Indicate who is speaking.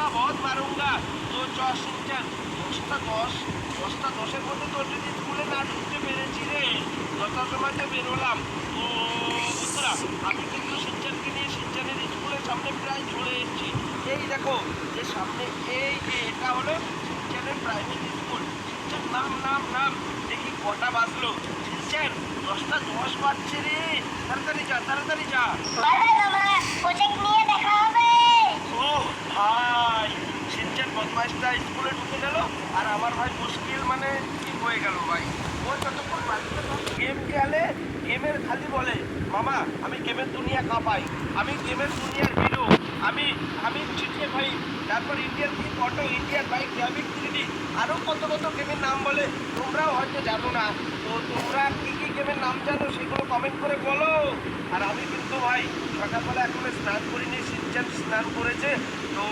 Speaker 1: थोड़ा बहुत मारूंगा तो শিনচান 10টা 10 মধ্যে তোর যদি স্কুলে না ঢুকতে পেরেছি রে যথাসময় তো বেরোলাম তো বন্ধুরা আমি কিন্তু শিনচানকে নিয়ে শিনচানের স্কুলের সামনে প্রায় চলে এসেছি। এই দেখো যে সামনে এই যে এটা হলো শিনচানের প্রাইভেট স্কুল। শিনচান নাম নাম নাম দেখি কটা বাজলো। শিনচান 10টা 10 বাজছে রে, তাড়াতাড়ি যা তাড়াতাড়ি যা।
Speaker 2: প্রজেক্ট নিয়ে দেখা হবে।
Speaker 1: ও ভাই শিনচান বদমাইশটা স্কুলে ঢুকে গেল আর আমার ভাই মুশকিল মানে ঠিক হয়ে গেল ভাই। ও যতক্ষণ বাড়িতে গেম খেলে গেমের খালি বলে মামা আমি গেমের দুনিয়া কাঁপাই, আমি গেমের দুনিয়ার হিরো, আমি আমি জিটিএ ভাই, তারপর ইন্ডিয়ান কি auto, Indian bike, graphic 3D আরও কত কত গেমের নাম বলে তোমরাও হয়তো জানো না। তো তোমরা কী কী গেমের নাম জানো সেগুলো কমেন্ট করে বলো। আর আমি কিন্তু ভাই সকালবেলা এখনো স্নান করিনি, শিনচান স্নান করেছে তো